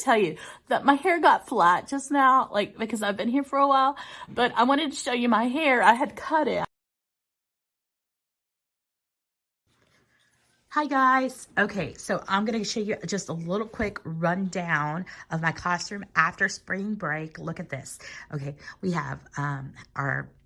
tell you that my hair got flat just now, like, because I've been here for a while, but I wanted to show you my hair. I had cut it. Hi guys. Okay, so I'm going to show you just a little quick rundown of my classroom after spring break. Look at this. Okay, we have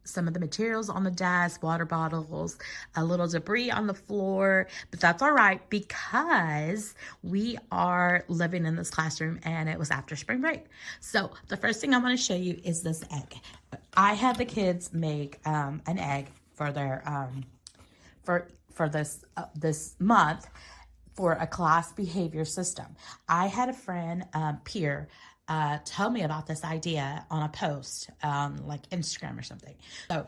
some of the materials on the desk, water bottles, a little debris on the floor, but that's all right because we are living in this classroom and it was after spring break. So the first thing I want to show you is this egg. I had the kids make an egg for their for this month for a class behavior system. I had a friend, Pierre, tell me about this idea on a post, like Instagram or something. So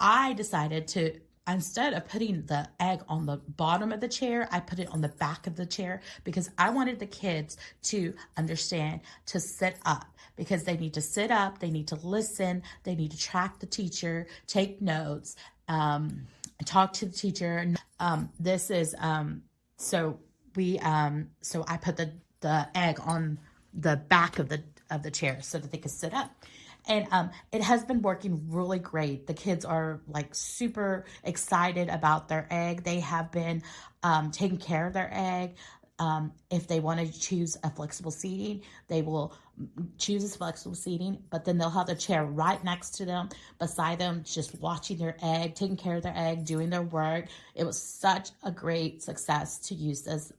I decided to, instead of putting the egg on the bottom of the chair, I put it on the back of the chair because I wanted the kids to understand to sit up, because they need to sit up, they need to listen, they need to track the teacher, take notes, talk to the teacher. This is so I put the egg on the back of the chair so that they could sit up. And it has been working really great. The kids are like super excited about their egg. They have been taking care of their egg. If they want to choose a flexible seating, they will choose a flexible seating, but then they'll have the chair right next to them, beside them, just watching their egg, taking care of their egg, doing their work. It was such a great success to use this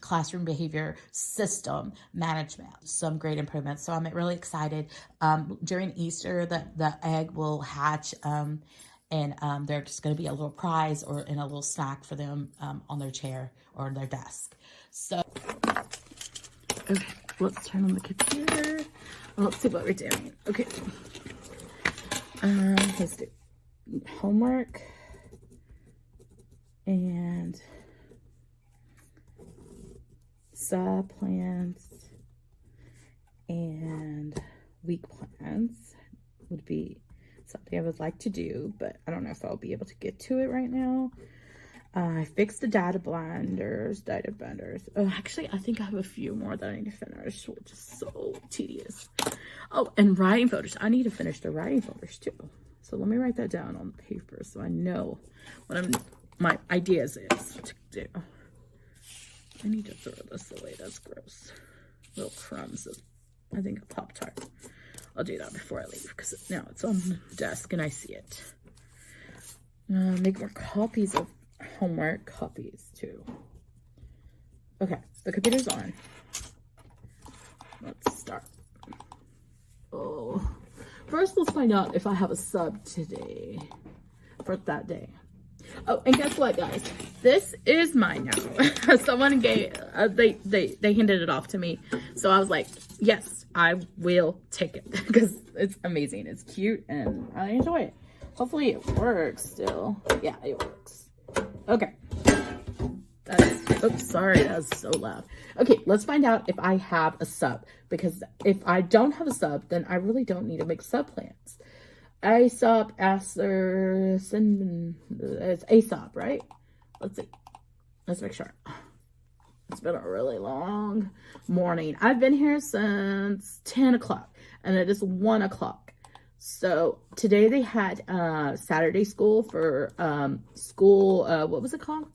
classroom behavior system management. Some great improvements. So I'm really excited. During Easter, the egg will hatch, and there's going to be a little prize or in a little snack for them on their chair or their desk. So, okay, let's turn on the computer. Let's see what we're doing. Okay, let's do homework and sub plans and week plans would be something I would like to do, but I don't know if I'll be able to get to it right now. I fixed the data binders. Oh, actually, I think I have a few more that I need to finish, which is so tedious. Oh, and writing folders. I need to finish the writing folders too. So let me write that down on paper so I know what my ideas is to do. I need to throw this away. That's gross. Little crumbs of, I think, a Pop-Tart. I'll do that before I leave because now it's on the desk and I see it. Make more copies of homework copies too. Okay, the computer's on. Let's start. Oh, first let's find out if I have a sub today for that day. Oh, and guess what, guys? This is mine now. Someone gave, they handed it off to me. So I was like, yes, I will take it because it's amazing. It's cute and I enjoy it. Hopefully it works still. Yeah, it works. Okay. Oops, sorry, that was so loud. Okay, let's find out if I have a sub, because if I don't have a sub, then I really don't need to make sub plans. ASOP, it's ASOP, right? Let's see. Let's make sure. It's been a really long morning. I've been here since 10 o'clock and it is 1 o'clock. So today they had Saturday school for what was it called?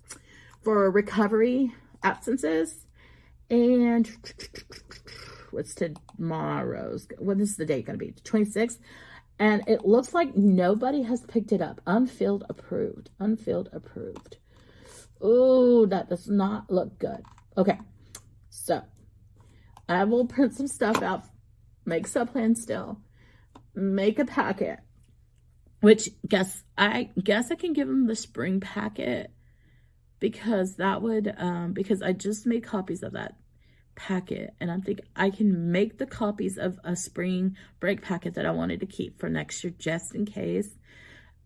For recovery absences. And what's tomorrow's? What is the date going to be? 26th. And it looks like nobody has picked it up. Unfilled approved. Unfilled approved. Oh, that does not look good. Okay. So I will print some stuff out. Make sub plans still. Make a packet. Which I guess I can give them the spring packet. Because that would, because I just made copies of that packet, and I'm thinking I can make the copies of a spring break packet that I wanted to keep for next year just in case.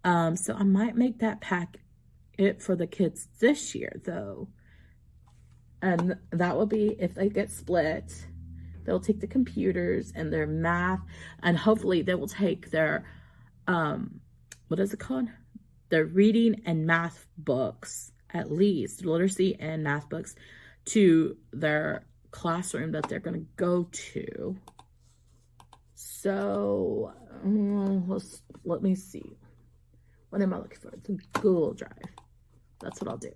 So I might make that packet for the kids this year though, and that will be, if they get split, they'll take the computers and their math, and hopefully they will take their what is it called, their reading and math books, at least literacy and math books, to their classroom that they're going to go to. So let me see. What am I looking for? It's a Google Drive. That's what I'll do.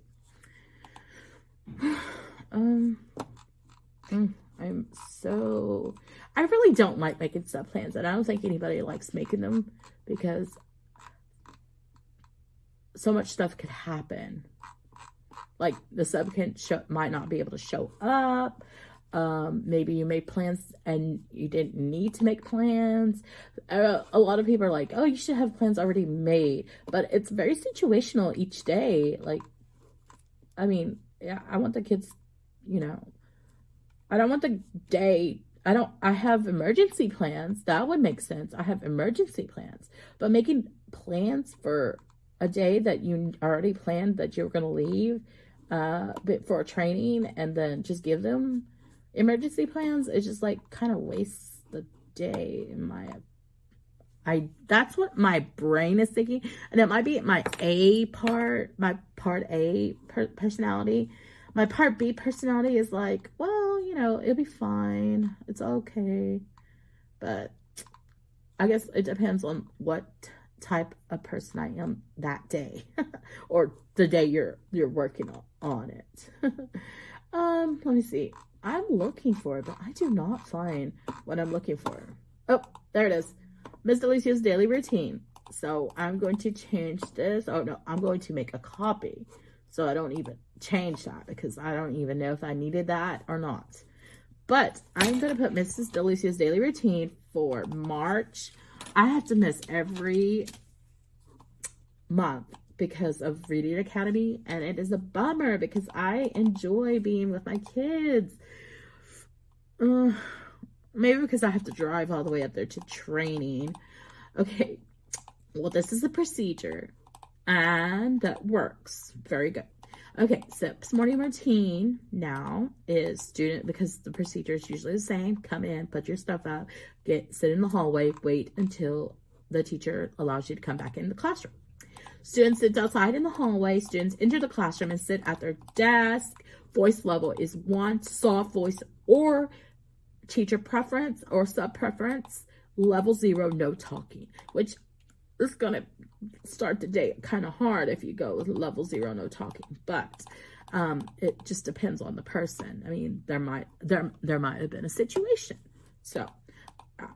I really don't like making sub plans, and I don't think anybody likes making them because so much stuff could happen. Like the sub might not be able to show up. Maybe you made plans and you didn't need to make plans. A lot of people are like, oh, you should have plans already made, but it's very situational each day. Like, I mean, yeah, I want the kids, you know, I don't want the day, I have emergency plans. That would make sense. I have emergency plans, but making plans for a day that you already planned that you're going to leave, for training and then just give them emergency plans, it's just like kind of wastes the day in that's what my brain is thinking. And it might be my part A personality. My part B personality is like, well, you know, it'll be fine. It's okay. But I guess it depends on what type of person I am that day or the day you're working on it. Let me see. I'm looking for it, but I do not find what I'm looking for. Oh, there it is. Miss Delicia's daily routine. So I'm going to change this. Oh no, I'm going to make a copy. So I don't even change that because I don't even know if I needed that or not. But I'm going to put Mrs. Delicia's daily routine for March. I have to miss every month because of Reading Academy, and it is a bummer because I enjoy being with my kids. Maybe because I have to drive all the way up there to training. Okay, well, this is a procedure, and that works very good. Okay, SIP's morning routine now is student, because the procedure is usually the same. Come in, put your stuff up, sit in the hallway, wait until the teacher allows you to come back in the classroom. Students sit outside in the hallway. Students enter the classroom and sit at their desk. Voice level is 1, soft voice or teacher preference or sub preference. Level 0, no talking, which is going to start the day kind of hard if you go with level 0, no talking. But it just depends on the person. I mean, there might have been a situation. So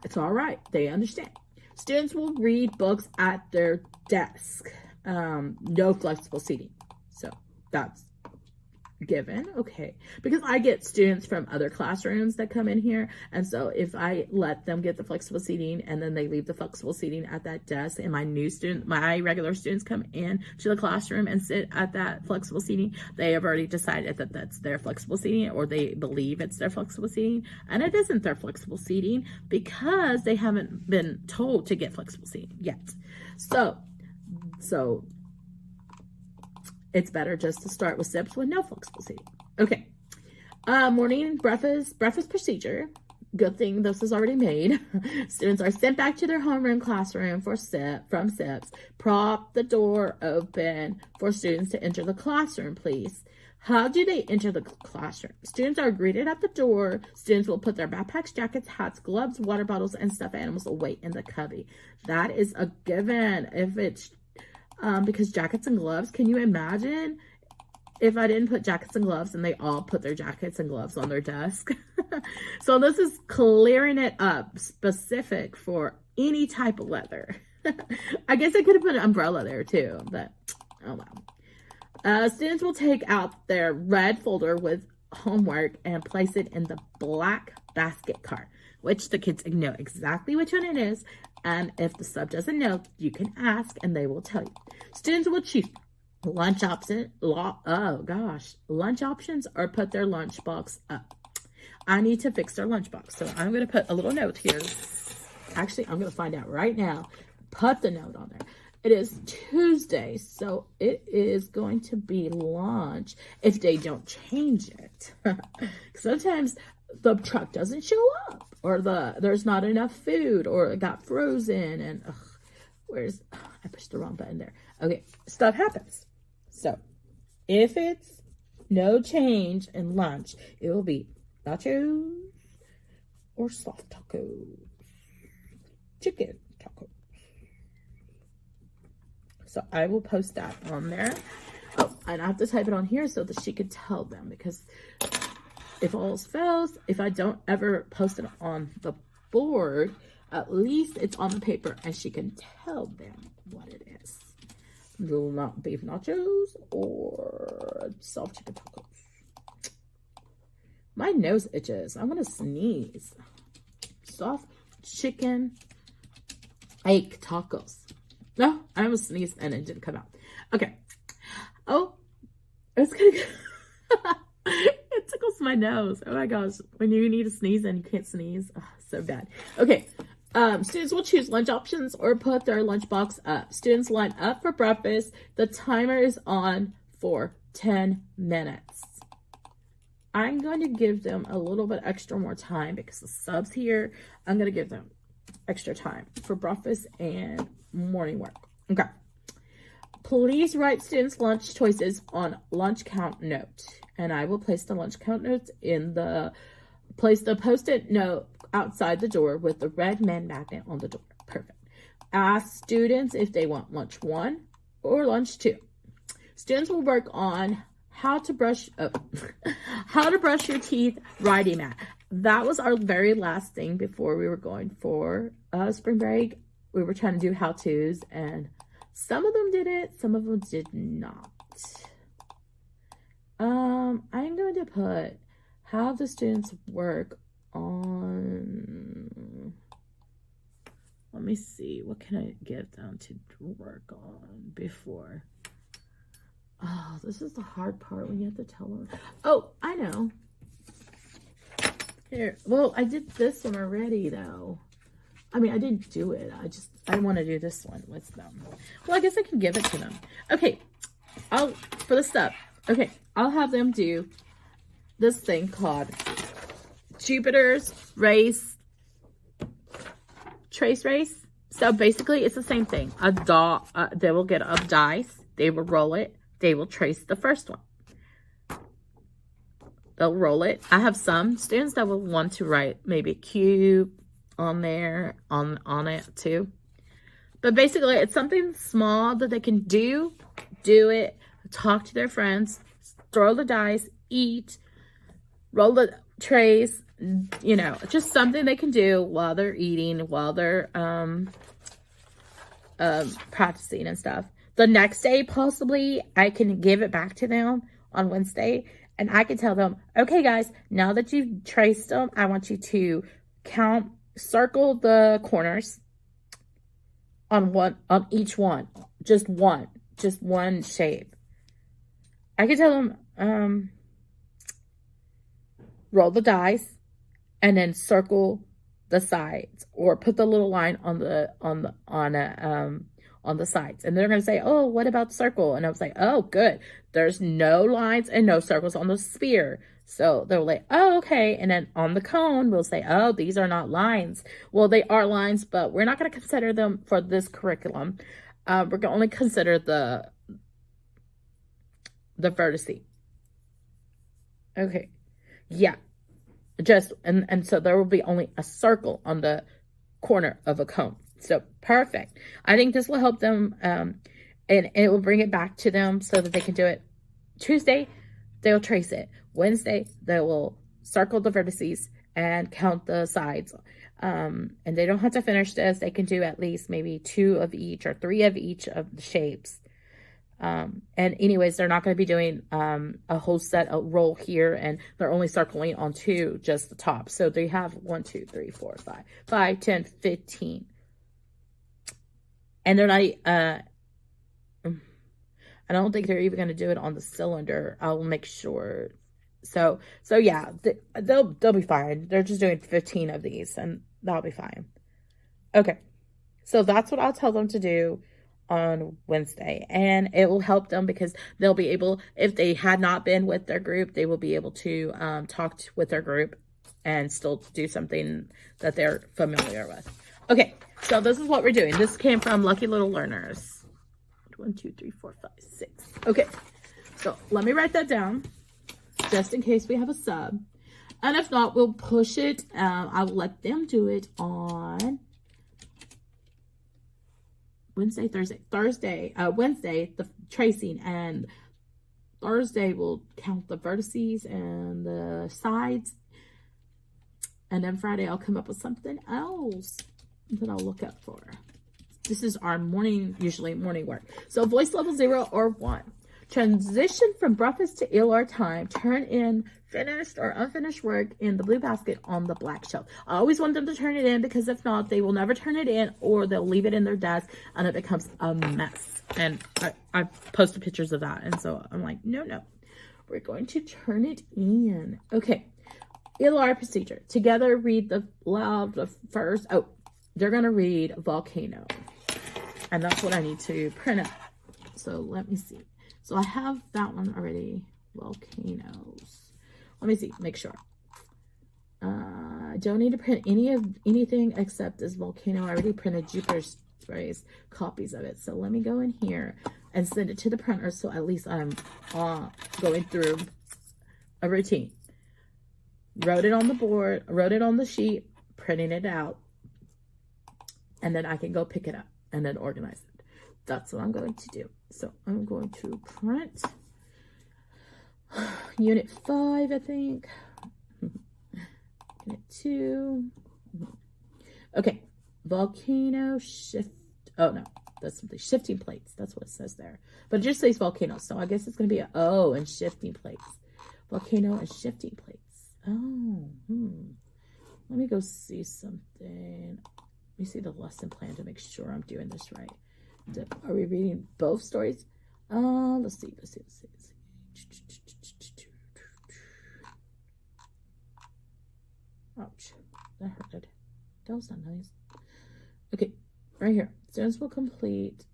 it's all right. They understand. Students will read books at their desk. No flexible seating. So that's given. Okay. Because I get students from other classrooms that come in here. And so if I let them get the flexible seating and then they leave the flexible seating at that desk, and my regular students come in to the classroom and sit at that flexible seating, they have already decided that that's their flexible seating, or they believe it's their flexible seating. And it isn't their flexible seating because they haven't been told to get flexible seating yet. So it's better just to start with SIPs with no flexible seating. Okay. Morning breakfast procedure. Good thing this is already made. Students are sent back to their homeroom classroom from SIPs. Prop the door open for students to enter the classroom, please. How do they enter the classroom? Students are greeted at the door. Students will put their backpacks, jackets, hats, gloves, water bottles, and stuffed animals away in the cubby. That is a given. If it's because jackets and gloves, can you imagine if I didn't put jackets and gloves and they all put their jackets and gloves on their desk? So this is clearing it up specific for any type of weather. I guess I could have put an umbrella there too, but oh well. Students will take out their red folder with homework and place it in the black basket cart, which the kids know exactly which one it is. And if the sub doesn't know, you can ask and they will tell you. Students will choose lunch options or put their lunchbox up. I need to fix their lunchbox. So I'm going to put a little note here. Actually, I'm going to find out right now. Put the note on there. It is Tuesday, so it is going to be lunch if they don't change it. Sometimes the truck doesn't show up, or there's not enough food, or it got frozen, and I pushed the wrong button there. Okay, stuff happens. So if it's no change in lunch, it will be nachos or soft tacos, chicken tacos. So I will post that on there. Oh, and I have to type it on here so that she could tell them, because if all else fails, if I don't ever post it on the board, at least it's on the paper and she can tell them what it is. Little not beef nachos or soft chicken tacos. My nose itches. I want to sneeze. Soft chicken egg tacos. No, I almost sneezed and it didn't come out. Okay. Oh, it's gonna go. It tickles my nose. Oh my gosh. When you need to sneeze and you can't sneeze. Oh, so bad. Okay. Students will choose lunch options or put their lunchbox up. Students line up for breakfast. The timer is on for 10 minutes. I'm going to give them a little bit extra more time because the subs here, I'm going to give them extra time for breakfast and morning work. Okay. Please write students' lunch choices on lunch count note. And I will place the lunch count notes in the, place the post-it note outside the door with the red man magnet on the door. Perfect. Ask students if they want lunch 1 or lunch 2. Students will work on how to brush your teeth writing mat. That was our very last thing before we were going for spring break. We were trying to do how-tos, and some of them did it, some of them did not. I'm going to put how the students work on, let me see, what can I give them to work on before? Oh, this is the hard part when you have to tell them. Oh, I know. Here, well, I did this one already though. I mean, I didn't do it. I want to do this one with them. Well, I guess I can give it to them. Okay, for the sub. Okay, I'll have them do this thing called Jupiter's Race, Trace Race. So basically, it's the same thing. They will get a dice. They will roll it. They will trace the first one. They'll roll it. I have some students that will want to write maybe a cube on there, on it too. But basically, it's something small that they can do it, talk to their friends, throw the dice, eat, roll the trays, you know, just something they can do while they're eating, while they're practicing and stuff. The next day, possibly, I can give it back to them on Wednesday, and I can tell them, okay, guys, now that you've traced them, I want you to circle the corners on each one, just one shape. I can tell them, roll the dice, and then circle the sides, or put the little line on the sides. And they're going to say, oh, what about circle? And I was like, oh, good. There's no lines and no circles on the sphere. So they're like, oh, okay. And then on the cone, we'll say, oh, these are not lines. Well, they are lines, but we're not going to consider them for this curriculum. We're going to only consider the vertice. Okay. Yeah. And so there will be only a circle on the corner of a cone. So perfect. I think this will help them, and it will bring it back to them so that they can do it. Tuesday, they'll trace it. Wednesday, they will circle the vertices and count the sides. And they don't have to finish this. They can do at least maybe 2 of each or 3 of each of the shapes. And anyways, they're not going to be doing a whole set of roll here, and they're only circling on 2, just the top. So they have 1, 2, 3, 4, 5, 10, 15. And they're not, I don't think they're even going to do it on the cylinder. I'll make sure. So yeah, they'll be fine. They're just doing 15 of these, and that'll be fine. Okay. So that's what I'll tell them to do on Wednesday, and it will help them because they'll be able, if they had not been with their group, they will be able to talk with their group and still do something that they're familiar with. Okay, so this is what we're doing. This came from Lucky Little Learners. 1, 2, 3, 4, 5, 6. Okay, so let me write that down just in case we have a sub. And if not, we'll push it. I will let them do it on Wednesday, Wednesday, the tracing, and Thursday we'll count the vertices and the sides. And then Friday I'll come up with something else that I'll look up for. This is our usually morning work. So voice level 0 or 1. Transition from breakfast to ELR time. Turn in finished or unfinished work in the blue basket on the black shelf. I always want them to turn it in, because if not, they will never turn it in, or they'll leave it in their desk and it becomes a mess. And I posted pictures of that. And so I'm like, no, we're going to turn it in. Okay. ELR procedure. Together read the first. Oh, they're going to read Volcano. And that's what I need to print out. So let me see. So I have that one already. Volcanoes. Let me see. Make sure. I don't need to print anything except this Volcano. I already printed Jupiter Sprays copies of it. So let me go in here and send it to the printer. So at least I'm going through a routine. Wrote it on the board. Wrote it on the sheet. Printing it out. And then I can go pick it up and then organize it. That's what I'm going to do. So I'm going to print Unit 5, I think. Unit 2. Okay. Volcano shift. Oh, no. That's something. Shifting plates. That's what it says there. But it just says volcano. So I guess it's going to be a O and shifting plates. Volcano and shifting plates. Oh. Let me go see something. Let me see the lesson plan to make sure I'm doing this right. Are we reading both stories? Let's see. Ouch. That hurted. That was not nice. Okay, right here. Students will complete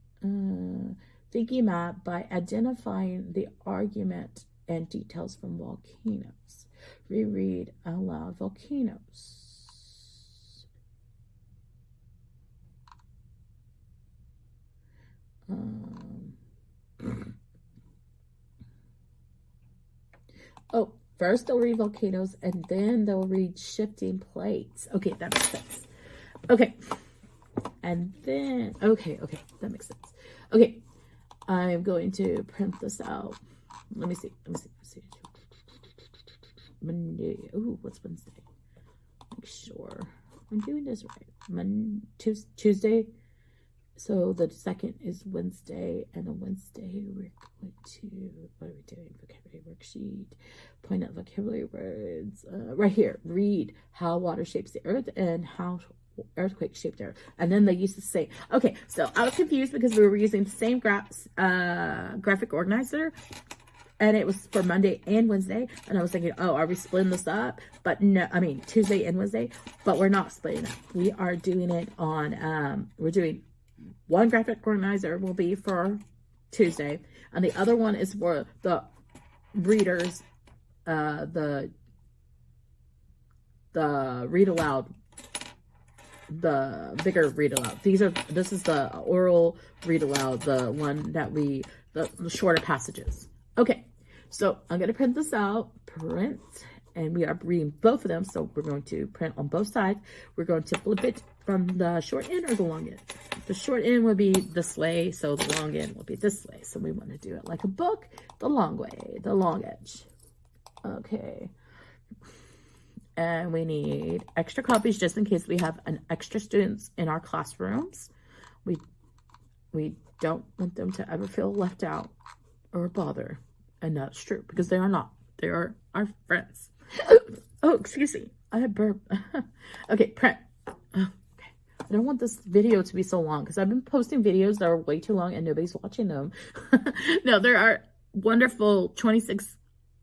thinking map by identifying the argument and details from volcanoes. Reread aloud volcanoes. Oh, first they'll read volcanoes and then they'll read shifting plates. Okay, that makes sense. Okay. And then, okay, that makes sense. Okay, I'm going to print this out. Let me see. Monday. Ooh, what's Wednesday? Make sure I'm doing this right. Tuesday. So the second is Wednesday, and on Wednesday we're going to, what are we doing? Vocabulary worksheet, point out vocabulary words. Right here, read how water shapes the earth and how earthquakes shape the earth. And then they used to say, okay, so I was confused because we were using the same graphic organizer, and it was for Monday and Wednesday. And I was thinking, oh, are we splitting this up? But no, I mean, Tuesday and Wednesday, but we're not splitting it. We are doing it on, we're doing one graphic organizer will be for Tuesday, and the other one is for the readers, the read aloud, the bigger read aloud. This is the oral read aloud, the one that the shorter passages. Okay, so I'm going to print this out, and we are reading both of them. So we're going to print on both sides. We're going to flip it from the short end or the long end. The short end would be this way, so the long end will be this way. So we want to do it like a book, the long way, the long edge. Okay. And we need extra copies just in case we have an extra students in our classrooms. We don't want them to ever feel left out or bother. And that's true, because they are not. They are our friends. Oh, excuse me. I had burp. Okay, print. Okay. I don't want this video to be so long because I've been posting videos that are way too long and nobody's watching them. No, there are wonderful 26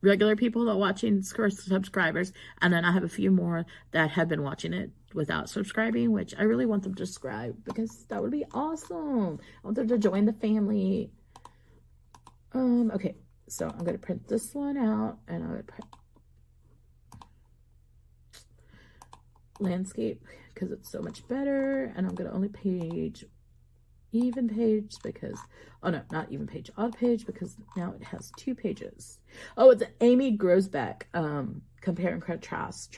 regular people that are watching, subscribers, and then I have a few more that have been watching it without subscribing, which I really want them to subscribe because that would be awesome. I want them to join the family. Okay, so I'm going to print this one out, and I'm going to print landscape because it's so much better, and I'm going to only page even page because, oh no, not even page, odd page, because now it has 2 pages. Oh, it's an Amy Grosbeck compare and contrast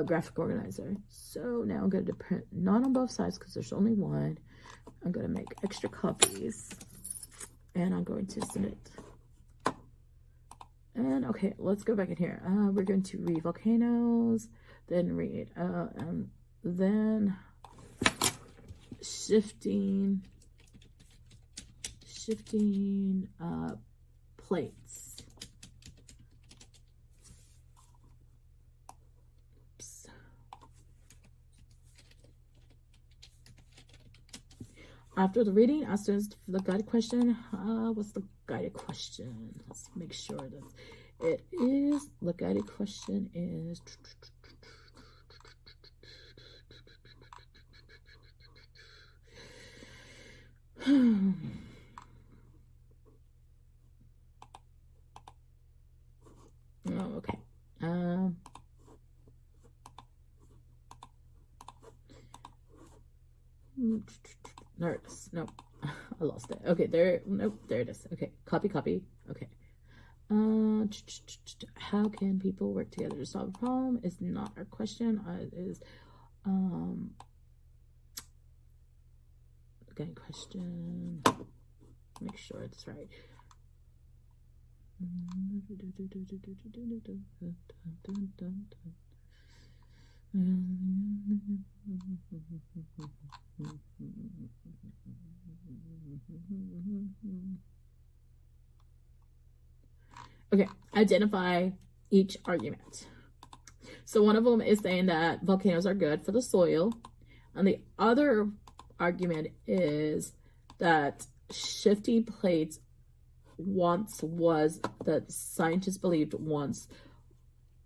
graphic organizer. So now I'm going to print not on both sides because there's only one. I'm going to make extra copies and I'm going to send it. And okay, let's go back in here. We're going to read volcanoes, then read, and then shifting plates. Oops. After the reading, ask students the guided question. What's the guided question? Let's make sure that it is, the guided question is, oh, okay. There it is. Nope. I lost it. Okay, there. Nope. There it is. Okay. Copy. Okay. How can people work together to solve a problem? Is not our question. It is okay, question. Make sure it's right. Okay, identify each argument. So one of them is saying that volcanoes are good for the soil, and the other argument is that shifting plates that scientists believed once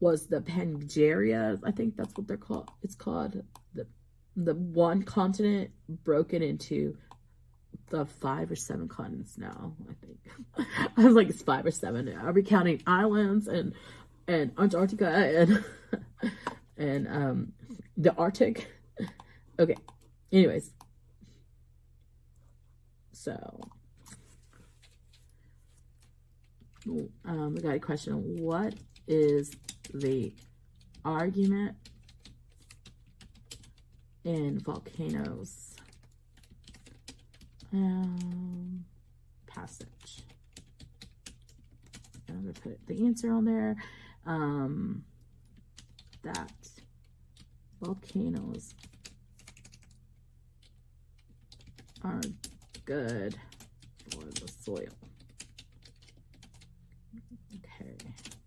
was the Pangaea. I think that's what they're called. It's called the one continent broken into the 5 or 7 continents now, I think. I was like, it's 5 or 7. Are we counting islands and Antarctica and the Arctic? Okay. Anyways. So we got a question. What is the argument in volcanoes? Passage. I'm going to put the answer on there. That volcanoes are good for the soil. Okay,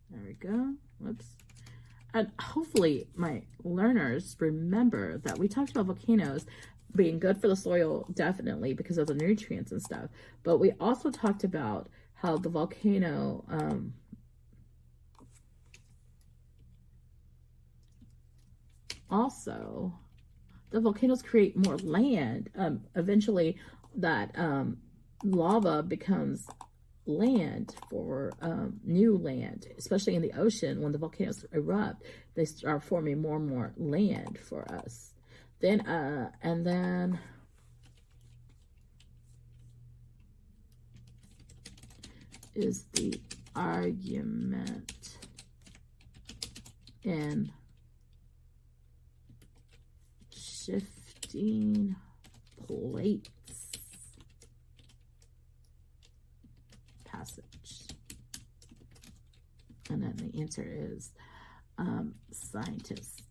there we go. Whoops. And hopefully my learners remember that we talked about volcanoes being good for the soil, definitely, because of the nutrients and stuff. But we also talked about how the volcano, the volcanoes create more land. Eventually, that lava becomes land for new land, especially in the ocean. When the volcanoes erupt, they start forming more and more land for us. Then, and then is the argument in shifting plates passage. And then the answer is scientists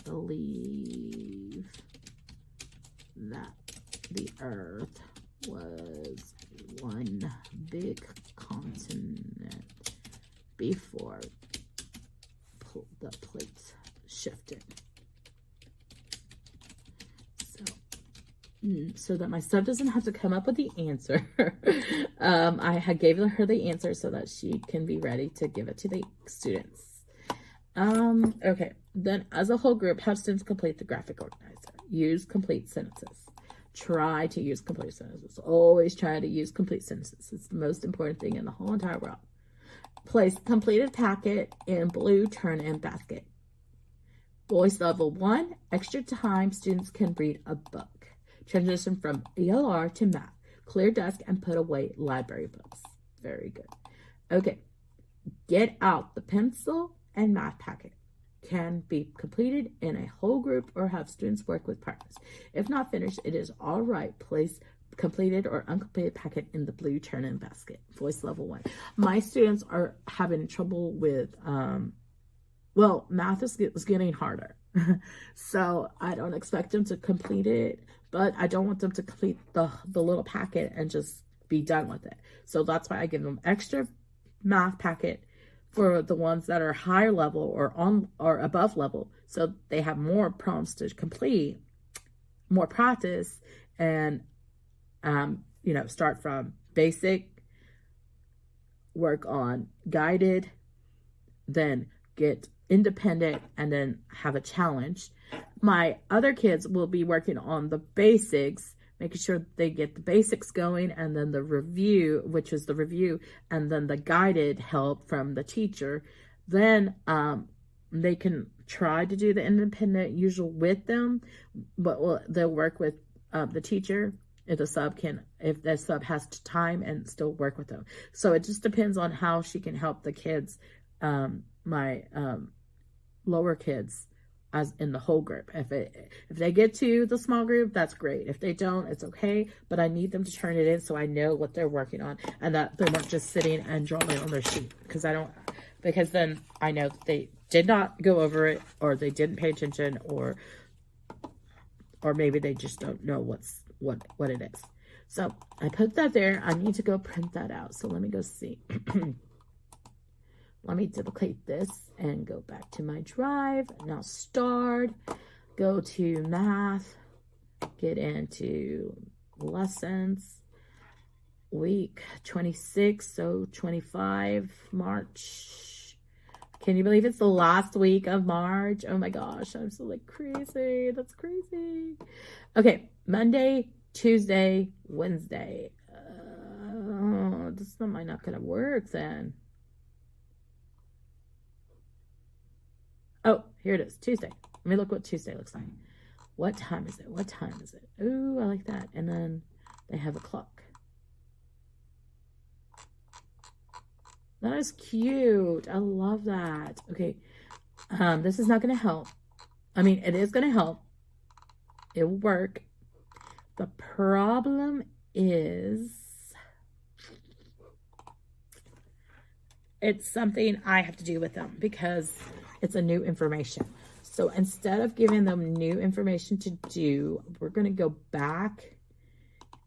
believe that the earth was one big continent before the plates shifted. So that my sub doesn't have to come up with the answer. I had gave her the answer so that she can be ready to give it to the students. Okay, then as a whole group, how students complete the graphic organizer? Use complete sentences. Try to use complete sentences. Always try to use complete sentences. It's the most important thing in the whole entire world. Place completed packet in blue turn-in basket. Voice level 1, extra time students can read a book. Transition from ELR to math. Clear desk and put away library books. Very good. Okay. Get out the pencil and math packet. Can be completed in a whole group or have students work with partners. If not finished, it is all right. Place completed or uncompleted packet in the blue turn-in basket. Voice level 1. My students are having trouble with, math is getting harder. So I don't expect them to complete it, but I don't want them to complete the little packet and just be done with it. So that's why I give them extra math packet for the ones that are higher level or on or above level, so they have more prompts to complete, more practice, and start from basic, work on guided, then get independent, and then have a challenge. My other kids will be working on the basics, making sure they get the basics going, and then the review, which is the review, and then the guided help from the teacher. Then they can try to do the independent usual with them, but they'll work with the teacher if the sub has time, and still work with them. So it just depends on how she can help the kids, my lower kids, as in the whole group. If they get to the small group, that's great. If they don't, it's okay, but I need them to turn it in so I know what they're working on, and that they're not just sitting and drawing on their sheet, because then I know that they did not go over it, or they didn't pay attention, or maybe they just don't know what it is. So I put that there. I need to go print that out. So let me go see. Let me duplicate this and go back to my drive. Now start, go to math, get into lessons, week 26, so 25, March. Can you believe it's the last week of March? Oh my gosh, I'm so crazy. That's crazy. Okay, Monday, Tuesday, Wednesday. This might not gonna work then. Oh, here it is, Tuesday. Let me look what Tuesday looks like. What time is it? What time is it? Ooh, I like that. And then they have a clock. That is cute. I love that. Okay. This is not going to help. I mean, it is going to help. It will work. The problem is it's something I have to do with them because it's a new information. So instead of giving them new information to do, we're going to go back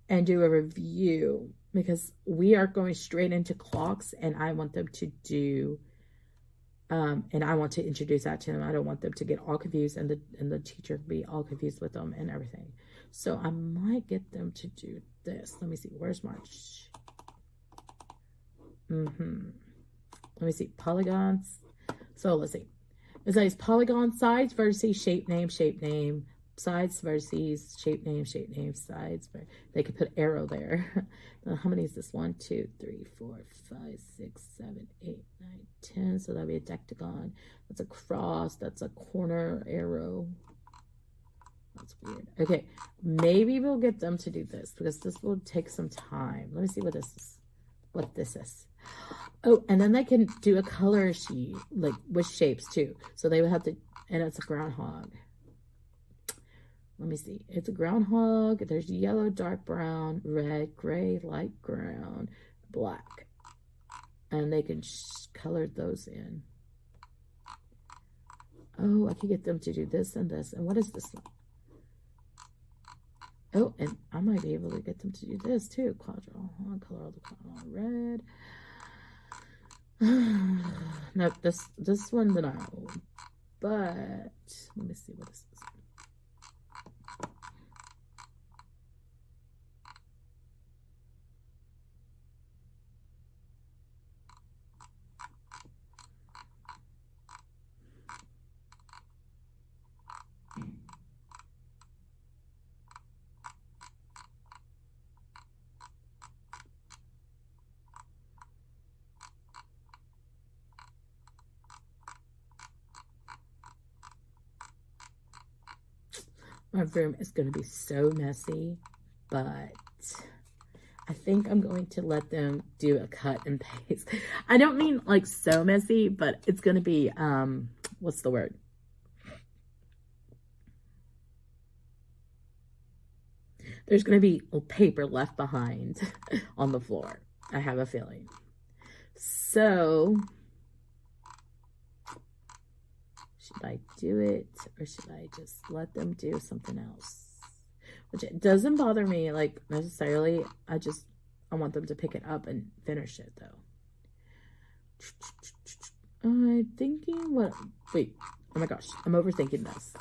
and do a review, because we are going straight into clocks, and I want them to do, and I want to introduce that to them. I don't want them to get all confused, and the teacher be all confused with them and everything. So I might get them to do this. Let me see. Where's March? Let me see. Polygons. So let's see. It says polygon, sides, vertices, shape name, sides, vertices, shape name, sides. They could put arrow there. How many is this? 1, 2, 3, 4, 5, 6, 7, 8, 9, 10. So that'd be a decagon. That's a cross. That's a corner arrow. That's weird. Okay, maybe we'll get them to do this, because this will take some time. Let me see what this is. Oh, and then they can do a color sheet, like with shapes too. So they would have to, and it's a groundhog. Let me see. It's a groundhog. There's yellow, dark brown, red, gray, light brown, black. And they can color those in. Oh, I can get them to do this and this. And what is this one? Oh, and I might be able to get them to do this too. Quadro. I'll color all the quadro red. Nope, this one no. But let me see what this is. My room is going to be so messy, but I think I'm going to let them do a cut and paste. I don't mean like so messy, but it's going to be, what's the word? There's going to be paper left behind on the floor. I have a feeling. So, should I do it or should I just let them do something else? Which it doesn't bother me like necessarily. I want them to pick it up and finish it though. I'm thinking wait, oh my gosh, I'm overthinking this.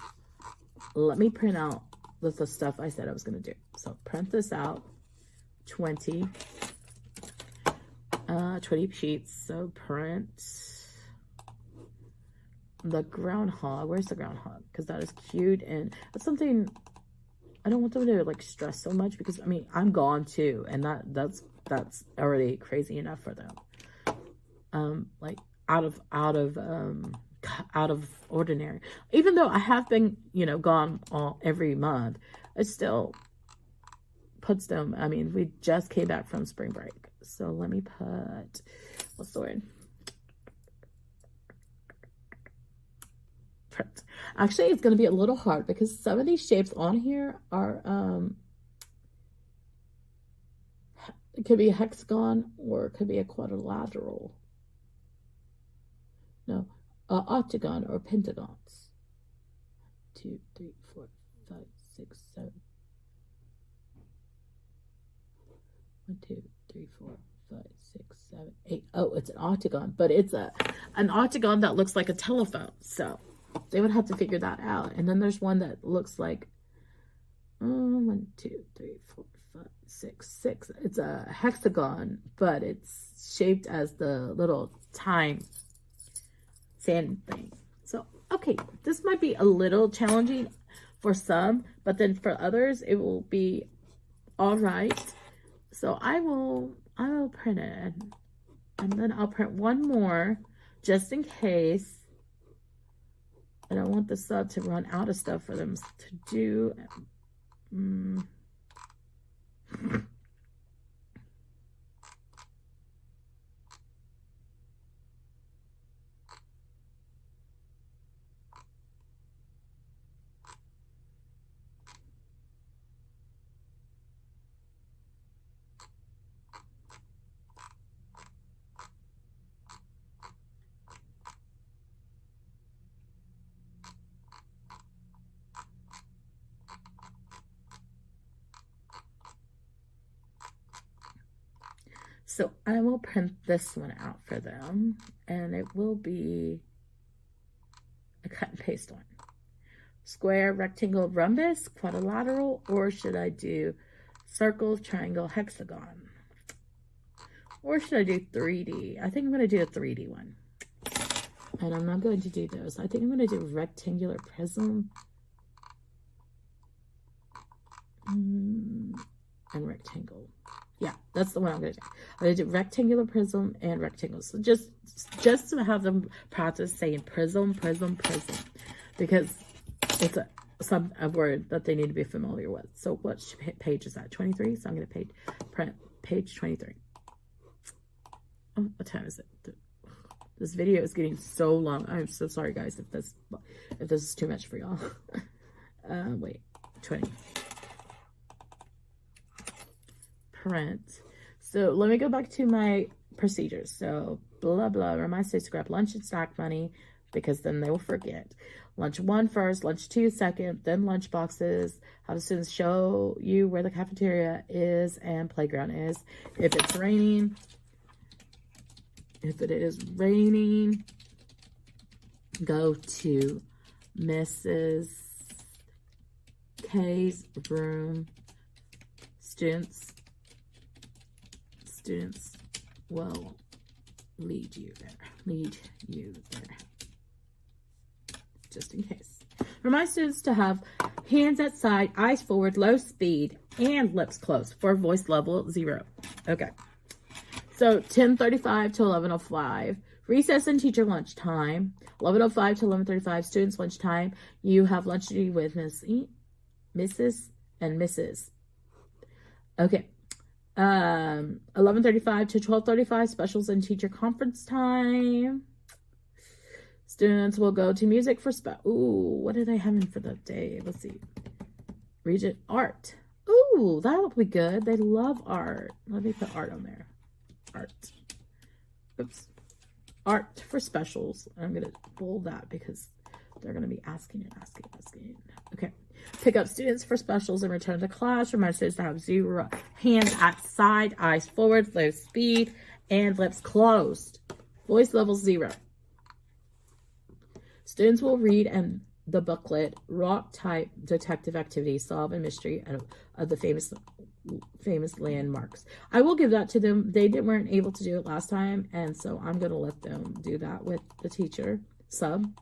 Let me print out the stuff I said I was going to do. So print this out, 20 sheets. So print the groundhog. Where's the groundhog? Because that is cute, and that's something I don't want them to like stress so much, because I mean I'm gone too, and that's already crazy enough for them. Like out of ordinary. Even though I have been, gone every month, it still puts them. I mean, we just came back from spring break, so let me put, what's the word? Print. Actually, it's going to be a little hard because some of these shapes on here are it could be a hexagon or it could be a quadrilateral. No, octagon or pentagons. 2, 3, 4, 5, 6, 7. 1, 2, 3, 4, 5, 6, 7, 8. Oh, it's an octagon, but it's an octagon that looks like a telephone. So they would have to figure that out. And then there's one that looks like 1, 2, 3, 4, 5, 6, 6. It's a hexagon, but it's shaped as the little time sand thing. So okay, this might be a little challenging for some, but then for others it will be all right. So I will print it, and then I'll print one more just in case. I don't want the sub to run out of stuff for them to do. So I will print this one out for them, and it will be a cut and paste one. Square, rectangle, rhombus, quadrilateral, or should I do circle, triangle, hexagon? Or should I do 3D? I think I'm going to do a 3D one. And I'm not going to do those. I think I'm going to do rectangular prism and rectangle. Yeah, that's the one I'm going to do. I'm going to do rectangular prism and rectangle. So just to have them practice saying prism, prism, prism. Because it's a word that they need to be familiar with. So what page is that? 23? So I'm going to print page 23. Oh, what time is it? This video is getting so long. I'm so sorry, guys, if this is too much for y'all. Wait, 20. Print. So let me go back to my procedures. So blah blah. Remind students to grab lunch and snack money, because then they will forget. Lunch 1 first, lunch 2 second, then lunch boxes. Have the students show you where the cafeteria is and playground is. If it's raining, if it is raining, go to Mrs. K's room. Students will lead you there. Just in case. Remind students to have hands at side, eyes forward, low speed, and lips closed for voice level 0. Okay. So 10:35 to 11:05. Recess and teacher lunch time. 11:05 to 11:35, students lunch time. You have lunch duty with Miss E. Mrs. and Mrs. Okay. 11:35 to 12:35, specials and teacher conference time. Students will go to music for ooh, what are they having for that day? Let's see. Regent art. Ooh, that'll be good. They love art. Let me put art on there. Art. Oops. Art for specials. I'm going to bold that because they're going to be asking and asking. Okay. Pick up students for specials and return to class. Remind students to have 0 hands at side, eyes forward, low speed, and lips closed. Voice level 0. Students will read and the booklet, rock type detective activity, solve a mystery of the famous landmarks. I will give that to them. They weren't able to do it last time, and so I'm going to let them do that with the teacher sub.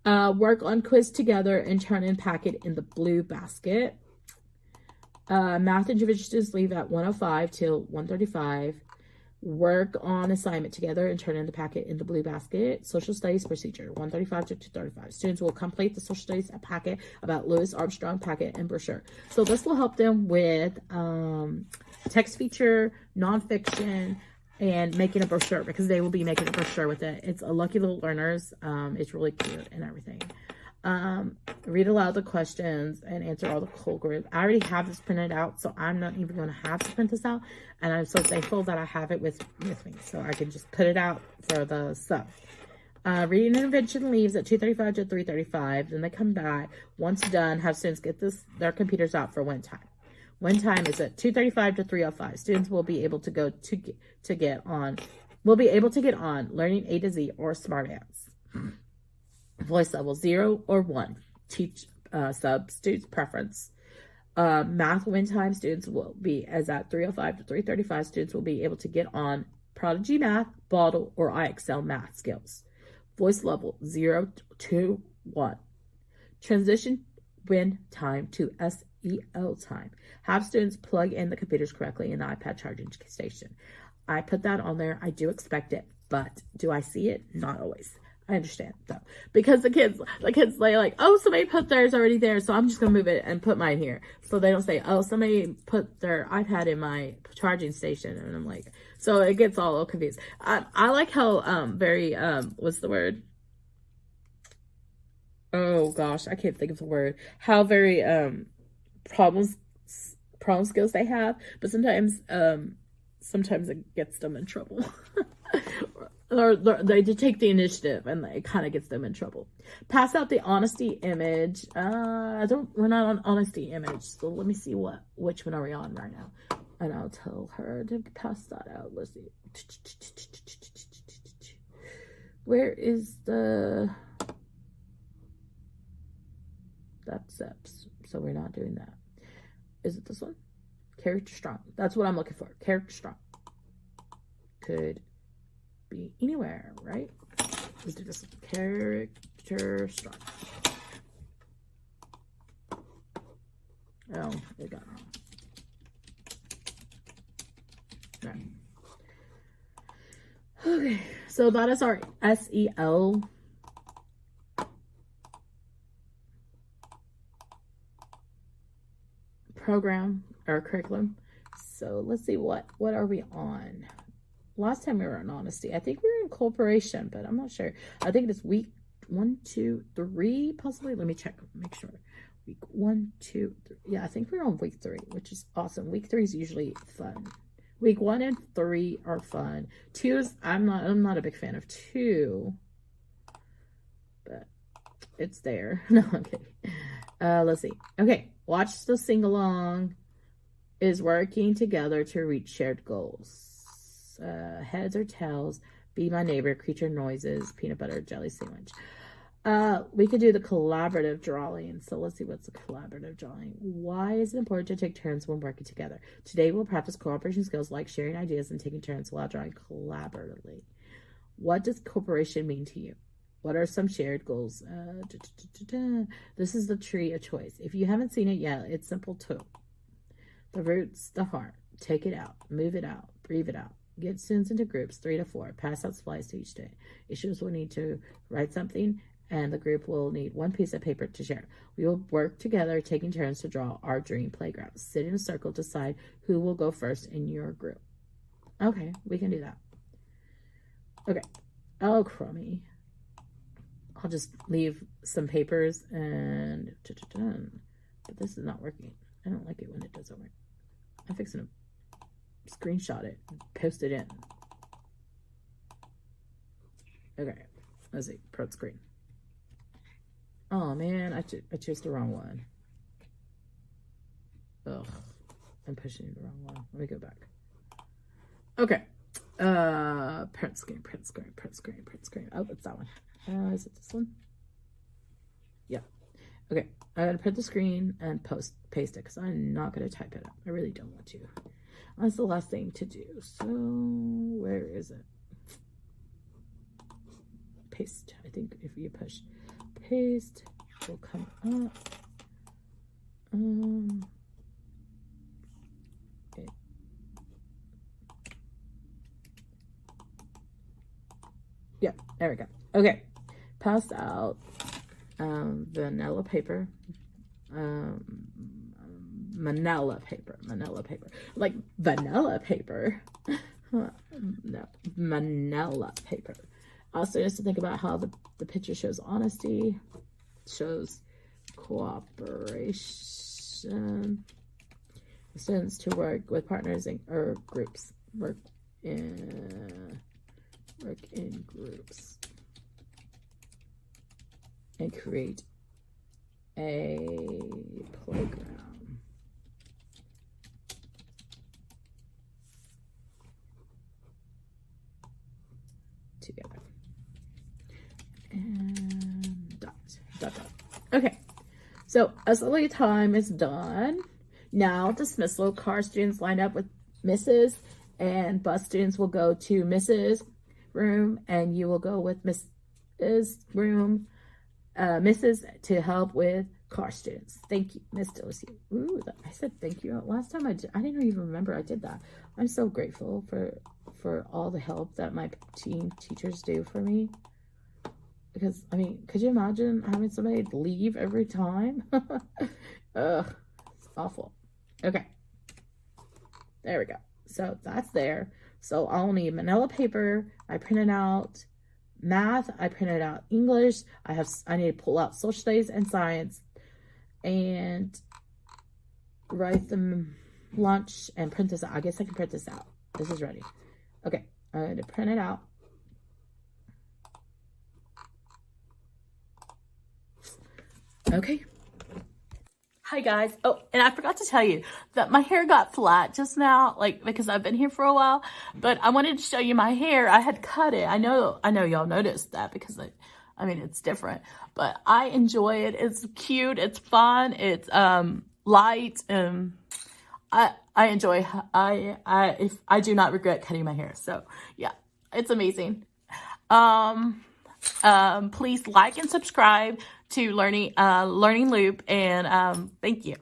Work on quiz together and turn in packet in the blue basket. Math individual students leave at 1:05 till 1:35. Work on assignment together and turn in the packet in the blue basket. Social studies procedure, 1:35 to 2:35. Students will complete the social studies packet about Louis Armstrong packet and brochure. So this will help them with text feature, nonfiction, and making a brochure, because they will be making a brochure with it. It's a Lucky Little Learners. It's really cute and everything. Read aloud the questions and answer all the whole group. I already have this printed out, so I'm not even going to have to print this out. And I'm so thankful that I have it with me, so I can just put it out for the sub. Reading intervention leaves at 2:35 to 3:35. Then they come back. Once done, have students get their computers out for win time. Win time is at 2:35 to 3:05. Students will be able to go to get on Learning A to Z or SmartAds. Voice level 0 or 1. Teach substitutes preference. Math win time students will be as at 3:05 to 3:35. Students will be able to get on Prodigy Math, Bottle, or IXL math skills. Voice level 0 to 1. Transition win time to SEL time. Have students plug in the computers correctly in the iPad charging station. I put that on there. I do expect it, but do I see it? Not always. I understand though, because the kids they like, oh, somebody put theirs already there, so I'm just gonna move it and put mine here, so they don't say, oh, somebody put their iPad in my charging station, and I'm like, so it gets all confused. I like how very what's the word? Oh gosh, I can't think of the word. How very problem skills they have, but sometimes it gets them in trouble. Or they take the initiative and it kind of gets them in trouble. Pass out the honesty image. We're not on honesty image. So let me see which one are we on right now. And I'll tell her to pass that out. Let's see. Where is that's SEPs. So we're not doing that. Is it this one? Character strong. That's what I'm looking for. Character strong. Could be anywhere, right? Let's do this. Character strong. Oh, they got it wrong. Okay, so that is our SEL program or curriculum. So let's see, what are we on? Last time we were on honesty, I think we were in cooperation, but I'm not sure. I think it's week 1, 2, 3, possibly. Let me check, make sure. Week 1, 2, 3. Yeah, I think we're on week 3, which is awesome. Week 3 is usually fun. Week 1 and 3 are fun. 2 is I'm not a big fan of 2, but it's there. No, okay. Let's see. Okay, watch the sing along. Is working together to reach shared goals. Heads or tails, be my neighbor, creature noises, peanut butter jelly sandwich. We could do the collaborative drawing. So let's see, what's the collaborative drawing? Why is it important to take turns when working together? Today we'll practice cooperation skills like sharing ideas and taking turns while drawing collaboratively. What does cooperation mean to you? What are some shared goals? This is the tree of choice. If you haven't seen it yet, it's simple too. The roots, the heart. Take it out, move it out, breathe it out. Get students into groups 3 to 4. Pass out supplies to each day. Issues will need to write something and the group will need one piece of paper to share. We will work together, taking turns to draw our dream playground. Sit in a circle, decide who will go first in your group. Okay, we can do that. Okay. Oh, crummy. I'll just leave some papers and but this is not working. I don't like it when it doesn't work. I'm fixing to screenshot it, post it in. Okay, let's see, print screen. Oh man, I chose the wrong one. Ugh, I'm pushing the wrong one. Let me go back. Okay, print screen. Oh, it's that one. Is it this one? Yeah. Okay, I gotta print the screen and paste it because I'm not gonna type it up. I really don't want to. That's the last thing to do. So where is it? Paste. I think if you push paste, it will come up. Okay. Yeah, there we go. Okay, pass out vanilla paper. Manila paper, like vanilla paper. No, manila paper. Also, just to think about how the picture shows honesty, shows cooperation. Students to work with partners or groups. Work in groups and create a playground. Together. And dot. Okay, so assembly time is done. Now dismissal. Car students line up with Mrs. and bus students will go to Mrs. room, and you will go with Mrs. room, Mrs. to help with car students. Thank you, Miss Dillesy. Ooh, I said thank you. Last time I didn't even remember I did that. I'm so grateful for all the help that my teachers do for me. Because, I mean, could you imagine having somebody leave every time? Ugh, it's awful. Okay. There we go. So that's there. So I'll need manila paper. I printed out math. I printed out English. I need to pull out social studies and science and write them lunch and print this out. I guess I can print this out. This is ready. Okay. I'm going to print it out. Okay. Hi guys. Oh, and I forgot to tell you that my hair got flat just now, like because I've been here for a while, but I wanted to show you my hair. I had cut it. I know y'all noticed that because I mean, it's different, but I enjoy it. It's cute. It's fun. It's light. I enjoy. I do not regret cutting my hair. So yeah, it's amazing. Please like and subscribe to Learning Loop, and thank you.